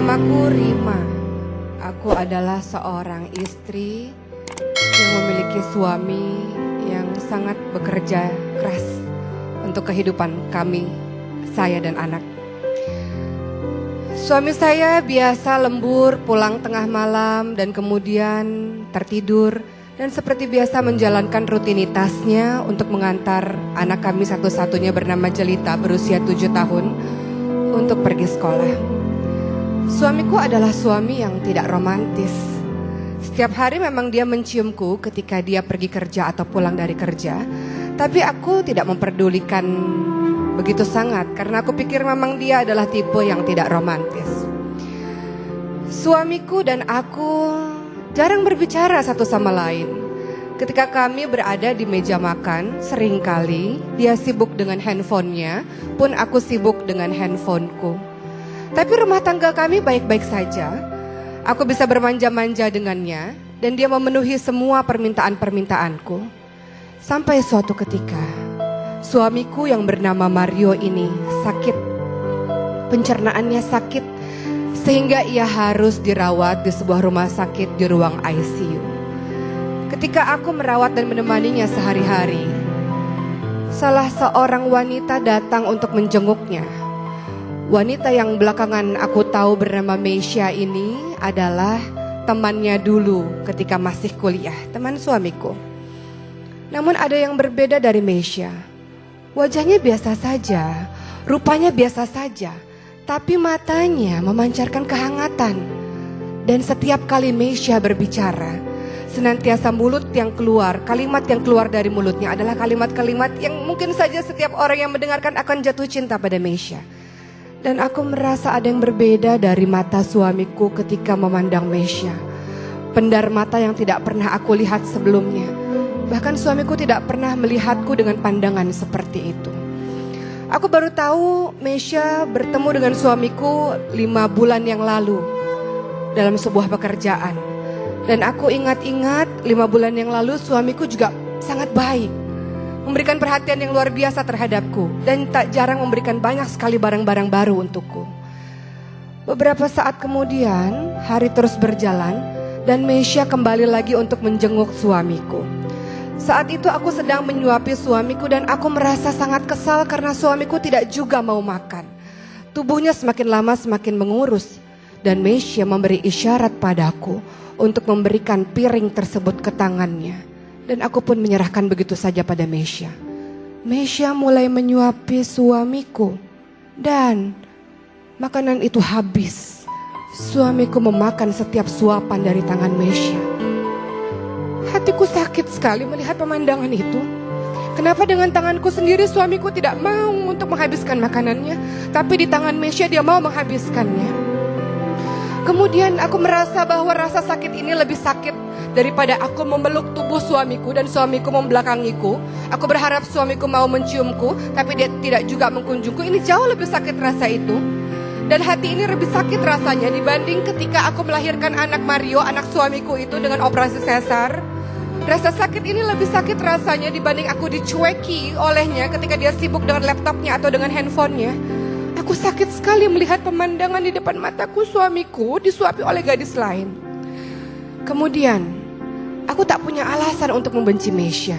Namaku Rima. Aku adalah seorang istri yang memiliki suami yang sangat bekerja keras untuk kehidupan kami, saya dan anak. Suami saya biasa lembur pulang tengah malam dan kemudian tertidur dan seperti biasa menjalankan rutinitasnya untuk mengantar anak kami satu-satunya bernama Jelita berusia 7 tahun untuk pergi sekolah. Suamiku adalah suami yang tidak romantis. Setiap hari memang dia menciumku ketika dia pergi kerja atau pulang dari kerja. Tapi aku tidak memperdulikan begitu sangat karena aku pikir memang dia adalah tipe yang tidak romantis. Suamiku dan aku jarang berbicara satu sama lain. Ketika kami berada di meja makan, seringkali dia sibuk dengan handphonenya, pun aku sibuk dengan handphoneku. Tapi rumah tangga kami baik-baik saja. Aku bisa bermanja-manja dengannya dan dia memenuhi semua permintaan-permintaanku. Sampai suatu ketika, suamiku yang bernama Mario ini sakit. Pencernaannya sakit sehingga ia harus dirawat di sebuah rumah sakit di ruang ICU. Ketika aku merawat dan menemaninya sehari-hari, salah seorang wanita datang untuk menjenguknya. Wanita yang belakangan aku tahu bernama Meisha ini adalah temannya dulu ketika masih kuliah, teman suamiku. Namun ada yang berbeda dari Meisha. Wajahnya biasa saja, rupanya biasa saja, tapi matanya memancarkan kehangatan. Dan setiap kali Meisha berbicara, senantiasa mulut yang keluar, kalimat yang keluar dari mulutnya adalah kalimat-kalimat yang mungkin saja setiap orang yang mendengarkan akan jatuh cinta pada Meisha. Dan aku merasa ada yang berbeda dari mata suamiku ketika memandang Meisha. Pendar mata yang tidak pernah aku lihat sebelumnya. Bahkan suamiku tidak pernah melihatku dengan pandangan seperti itu. Aku baru tahu Meisha bertemu dengan suamiku 5 bulan yang lalu dalam sebuah pekerjaan. Dan aku ingat-ingat 5 bulan yang lalu suamiku juga sangat baik. Memberikan perhatian yang luar biasa terhadapku. Dan tak jarang memberikan banyak sekali barang-barang baru untukku. Beberapa saat kemudian hari terus berjalan. Dan Meisha kembali lagi untuk menjenguk suamiku. Saat itu aku sedang menyuapi suamiku. Dan aku merasa sangat kesal karena suamiku tidak juga mau makan. Tubuhnya semakin lama semakin mengurus. Dan Meisha memberi isyarat padaku untuk memberikan piring tersebut ke tangannya. Dan aku pun menyerahkan begitu saja pada Meisha. Meisha mulai menyuapi suamiku. Dan makanan itu habis. Suamiku memakan setiap suapan dari tangan Meisha. Hatiku sakit sekali melihat pemandangan itu. Kenapa dengan tanganku sendiri suamiku tidak mau untuk menghabiskan makanannya. Tapi di tangan Meisha dia mau menghabiskannya. Kemudian aku merasa bahwa rasa sakit ini lebih sakit daripada aku memeluk tubuh suamiku dan suamiku membelakangiku. Aku berharap suamiku mau menciumku, tapi dia tidak juga mengunjungku. Ini jauh lebih sakit rasa itu. Dan hati ini lebih sakit rasanya dibanding ketika aku melahirkan anak Mario, anak suamiku itu dengan operasi sesar. Rasa sakit ini lebih sakit rasanya dibanding aku dicueki olehnya ketika dia sibuk dengan laptopnya atau dengan handphonenya. Aku sakit sekali melihat pemandangan di depan mataku suamiku disuapi oleh gadis lain. Kemudian, aku tak punya alasan untuk membenci Meisha.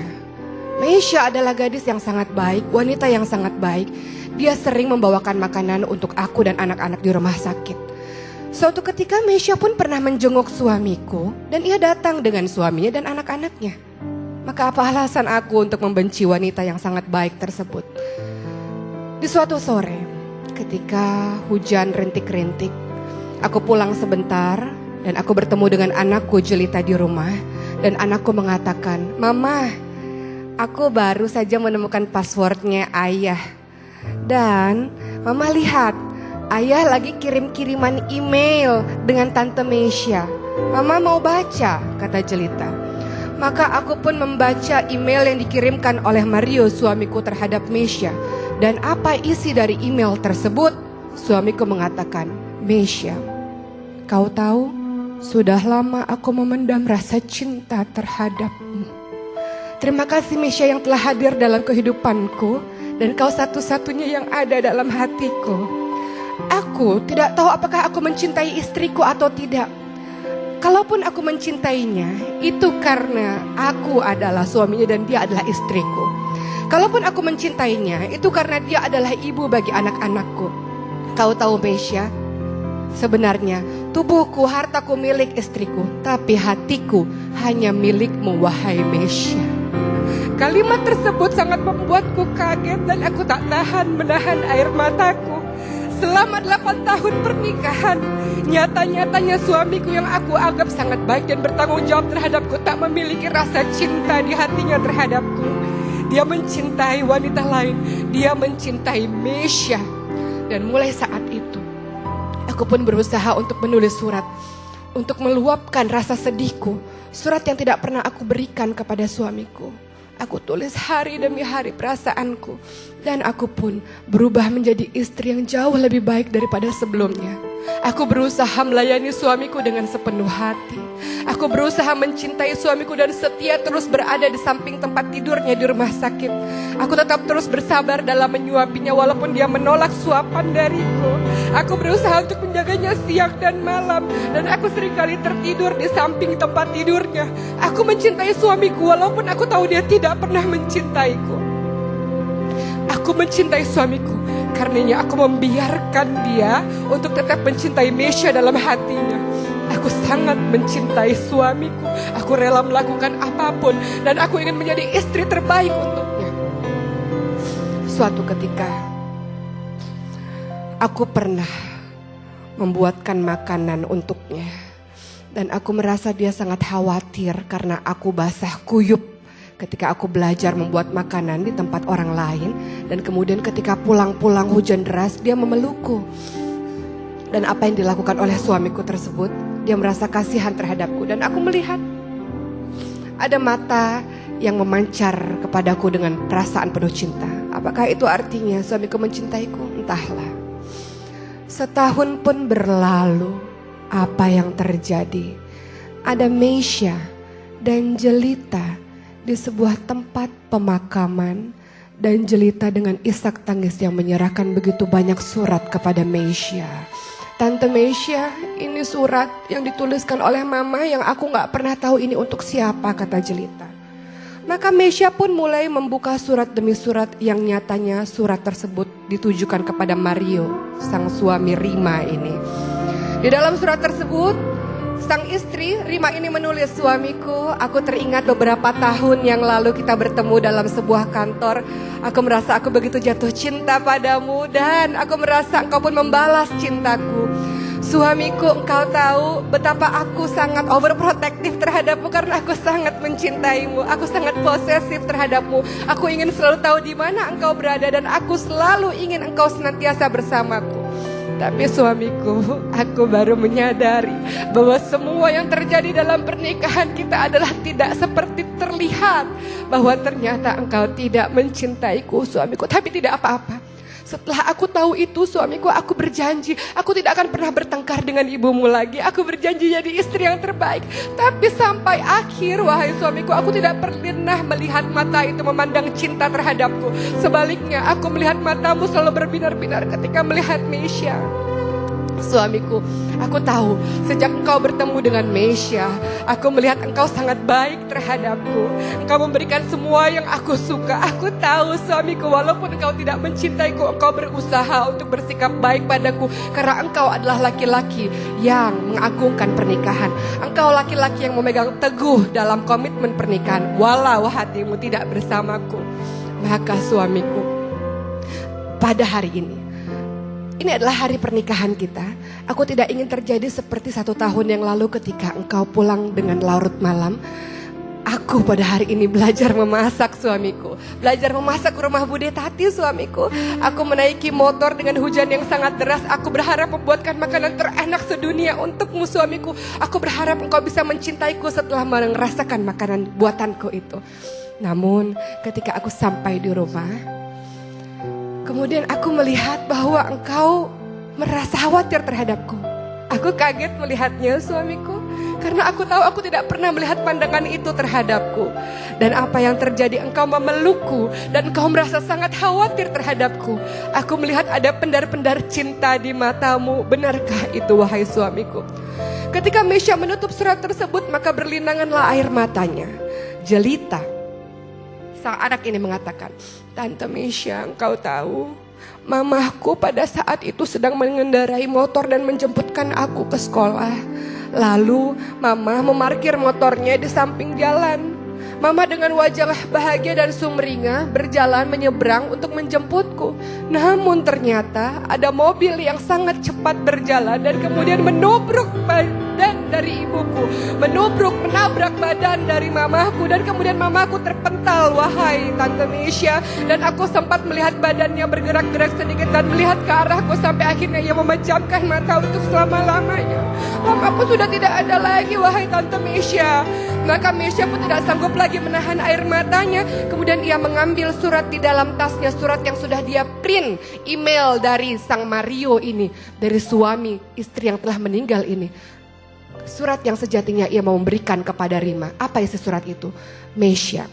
Meisha adalah gadis yang sangat baik, wanita yang sangat baik. Dia sering membawakan makanan untuk aku dan anak-anak di rumah sakit. Suatu ketika Meisha pun pernah menjenguk suamiku dan ia datang dengan suaminya dan anak-anaknya. Maka apa alasan aku untuk membenci wanita yang sangat baik tersebut? Di suatu sore, ketika hujan rintik-rintik, aku pulang sebentar dan aku bertemu dengan anakku Jelita di rumah. Dan anakku mengatakan, "Mama, aku baru saja menemukan passwordnya ayah. Dan Mama lihat, ayah lagi kirim-kiriman email dengan Tante Meisha. Mama mau baca," kata Jelita. Maka aku pun membaca email yang dikirimkan oleh Mario suamiku terhadap Meisha. Dan apa isi dari email tersebut? Suamiku mengatakan, "Meisha, kau tahu, sudah lama aku memendam rasa cinta terhadapmu. Terima kasih Meisha yang telah hadir dalam kehidupanku. Dan kau satu-satunya yang ada dalam hatiku. Aku tidak tahu apakah aku mencintai istriku atau tidak. Kalaupun aku mencintainya, itu karena aku adalah suaminya dan dia adalah istriku. Kalaupun aku mencintainya, itu karena dia adalah ibu bagi anak-anakku. Kau tahu Mesya, sebenarnya tubuhku, hartaku milik istriku, tapi hatiku hanya milikmu, wahai Mesya. Kalimat tersebut sangat membuatku kaget dan aku tak tahan menahan air mataku. Selama 8 tahun pernikahan, nyata-nyatanya suamiku yang aku anggap sangat baik dan bertanggung jawab terhadapku tak memiliki rasa cinta di hatinya terhadapku. Dia mencintai wanita lain, dia mencintai Mesya. Dan mulai saat itu, aku pun berusaha untuk menulis surat, untuk meluapkan rasa sedihku. Surat yang tidak pernah aku berikan kepada suamiku. Aku tulis hari demi hari perasaanku. Dan aku pun berubah menjadi istri yang jauh lebih baik daripada sebelumnya. Aku berusaha melayani suamiku dengan sepenuh hati. Aku berusaha mencintai suamiku dan setia terus berada di samping tempat tidurnya di rumah sakit. Aku tetap terus bersabar dalam menyuapinya walaupun dia menolak suapan dariku. Aku berusaha untuk menjaganya siang dan malam. Dan aku seringkali tertidur di samping tempat tidurnya. Aku mencintai suamiku walaupun aku tahu dia tidak pernah mencintaiku. Aku mencintai suamiku, karenanya aku membiarkan dia untuk tetap mencintai Mesya dalam hatinya. Aku sangat mencintai suamiku. Aku rela melakukan apapun dan aku ingin menjadi istri terbaik untuknya. Suatu ketika, aku pernah membuatkan makanan untuknya. Dan aku merasa dia sangat khawatir karena aku basah kuyup ketika aku belajar membuat makanan di tempat orang lain. Dan kemudian ketika pulang-pulang hujan deras, dia memelukku. Dan apa yang dilakukan oleh suamiku tersebut, dia merasa kasihan terhadapku. Dan aku melihat ada mata yang memancar kepadaku dengan perasaan penuh cinta. Apakah itu artinya suamiku mencintaiku? Entahlah. Setahun pun berlalu, apa yang terjadi? Ada Mesya dan Jelita di sebuah tempat pemakaman, dan Jelita dengan isak tangis yang menyerahkan begitu banyak surat kepada Mesya. Tante Mesya, ini surat yang dituliskan oleh mama yang aku gak pernah tahu ini untuk siapa, kata Jelita. Maka Mesya pun mulai membuka surat demi surat yang nyatanya surat tersebut ditujukan kepada Mario, sang suami Rima ini. Di dalam surat tersebut, sang istri Rima ini menulis, suamiku, aku teringat beberapa tahun yang lalu kita bertemu dalam sebuah kantor. Aku merasa aku begitu jatuh cinta padamu dan aku merasa engkau pun membalas cintaku. Suamiku, engkau tahu betapa aku sangat overprotective terhadapmu karena aku sangat mencintaimu. Aku sangat posesif terhadapmu. Aku ingin selalu tahu di mana engkau berada dan aku selalu ingin engkau senantiasa bersamaku. Tapi suamiku, aku baru menyadari bahwa semua yang terjadi dalam pernikahan kita adalah tidak seperti terlihat. Bahwa ternyata engkau tidak mencintaiku, suamiku. Tapi tidak apa-apa. Setelah aku tahu itu, suamiku, aku berjanji aku tidak akan pernah bertengkar dengan ibumu lagi. Aku berjanji jadi istri yang terbaik. Tapi sampai akhir, wahai suamiku, aku tidak pernah melihat mata itu memandang cinta terhadapku. Sebaliknya, aku melihat matamu selalu berbinar-binar ketika melihat Mesya. Suamiku, aku tahu sejak engkau bertemu dengan Mesya, aku melihat engkau sangat baik terhadapku. Engkau memberikan semua yang aku suka. Aku tahu suamiku, walaupun engkau tidak mencintaiku, engkau berusaha untuk bersikap baik padaku. Karena engkau adalah laki-laki yang mengagungkan pernikahan. Engkau laki-laki yang memegang teguh dalam komitmen pernikahan, walau hatimu tidak bersamaku. Maka suamiku, pada hari ini adalah hari pernikahan kita. Aku tidak ingin terjadi seperti 1 tahun yang lalu ketika engkau pulang dengan larut malam. Aku pada hari ini belajar memasak, suamiku. Belajar memasak rumah Bude Tati, suamiku. Aku menaiki motor dengan hujan yang sangat deras. Aku berharap membuatkan makanan terenak sedunia untukmu, suamiku. Aku berharap engkau bisa mencintaiku setelah merasakan makanan buatanku itu. Namun ketika aku sampai di rumah, kemudian aku melihat bahwa engkau merasa khawatir terhadapku. Aku kaget melihatnya, suamiku. Karena aku tahu aku tidak pernah melihat pandangan itu terhadapku. Dan apa yang terjadi, engkau memelukku dan engkau merasa sangat khawatir terhadapku. Aku melihat ada pendar-pendar cinta di matamu. Benarkah itu wahai suamiku? Ketika Mesya menutup surat tersebut, maka berlinanganlah air matanya. Jelita, sang anak ini mengatakan, Tante Mesya, engkau tahu, mamahku pada saat itu sedang mengendarai motor dan menjemputkan aku ke sekolah. Lalu mama memarkir motornya di samping jalan. Mama dengan wajah bahagia dan sumringah berjalan menyeberang untuk menjemputku. Namun ternyata ada mobil yang sangat cepat berjalan dan kemudian menabrak badan dari ibuku. Menabrak badan dari mamaku dan kemudian mamaku terpental, wahai Tante Mesya. Dan aku sempat melihat badannya bergerak-gerak sedikit dan melihat ke arahku sampai akhirnya ia memejamkan mata untuk selama-lamanya. Mamaku sudah tidak ada lagi, wahai Tante Mesya. Maka Mesya pun tidak sanggup lagi menahan air matanya. Kemudian ia mengambil surat di dalam tasnya, surat yang sudah dia print, email dari sang Mario ini, dari suami istri yang telah meninggal ini. Surat yang sejatinya ia mau memberikan kepada Rima. Apa isi surat itu? Mesya,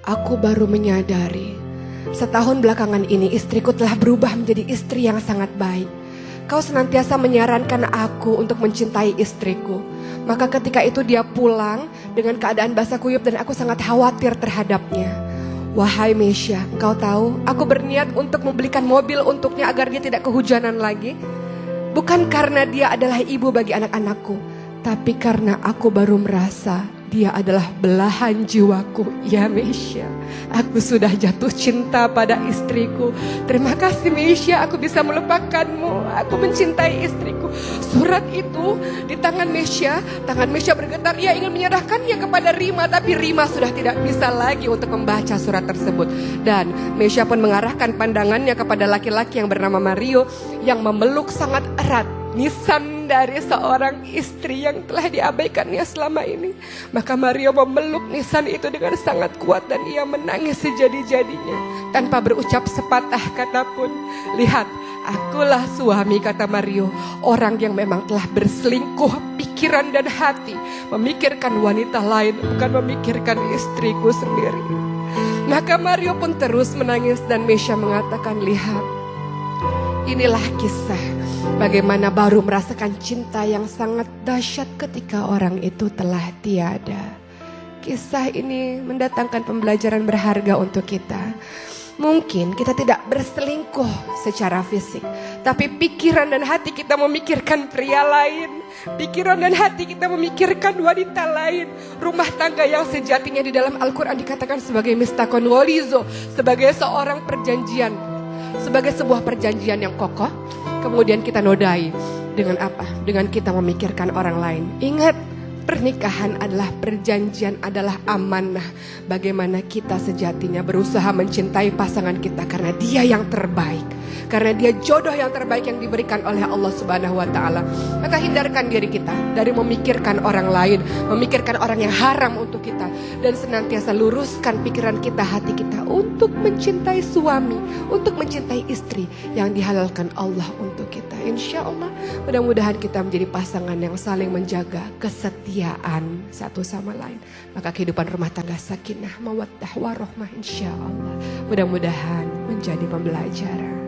aku baru menyadari setahun belakangan ini istriku telah berubah menjadi istri yang sangat baik. Kau senantiasa menyarankan aku untuk mencintai istriku. Maka ketika itu dia pulang dengan keadaan basah kuyup dan aku sangat khawatir terhadapnya. Wahai Mesya, engkau tahu aku berniat untuk membelikan mobil untuknya agar dia tidak kehujanan lagi. Bukan karena dia adalah ibu bagi anak-anakku, tapi karena aku baru merasa dia adalah belahan jiwaku. Ya Mesya, aku sudah jatuh cinta pada istriku. Terima kasih Mesya, aku bisa melupakanmu. Aku mencintai istriku. Surat itu di tangan Mesya bergetar. Ia ingin menyerahkannya kepada Rima, tapi Rima sudah tidak bisa lagi untuk membaca surat tersebut. Dan Mesya pun mengarahkan pandangannya kepada laki-laki yang bernama Mario yang memeluk sangat erat nisan dari seorang istri yang telah diabaikannya selama ini. Maka Mario memeluk nisan itu dengan sangat kuat dan ia menangis sejadi-jadinya tanpa berucap sepatah kata pun. Lihat, akulah suami, kata Mario, orang yang memang telah berselingkuh pikiran dan hati, memikirkan wanita lain, bukan memikirkan istriku sendiri. Maka Mario pun terus menangis dan Mesya mengatakan, lihat, inilah kisah bagaimana baru merasakan cinta yang sangat dahsyat ketika orang itu telah tiada. Kisah ini mendatangkan pembelajaran berharga untuk kita. Mungkin kita tidak berselingkuh secara fisik, tapi pikiran dan hati kita memikirkan pria lain. Pikiran dan hati kita memikirkan wanita lain. Rumah tangga yang sejatinya di dalam Al-Quran dikatakan sebagai mistakon walizo, sebagai seorang perjanjian, sebagai sebuah perjanjian yang kokoh. Kemudian kita nodai dengan apa? Dengan kita memikirkan orang lain. Ingat, pernikahan adalah perjanjian, adalah amanah. Bagaimana kita sejatinya berusaha mencintai pasangan kita karena dia yang terbaik, karena dia jodoh yang terbaik yang diberikan oleh Allah Subhanahu wa Ta'ala. Maka hindarkan diri kita dari memikirkan orang lain, memikirkan orang yang haram untuk kita, dan senantiasa luruskan pikiran kita, hati kita untuk mencintai suami, untuk mencintai istri yang dihalalkan Allah untuk kita. Insya Allah mudah-mudahan kita menjadi pasangan yang saling menjaga kesetiaan satu sama lain. Maka kehidupan rumah tangga sakinah, mawaddah, warahmah insya Allah mudah-mudahan menjadi pembelajaran.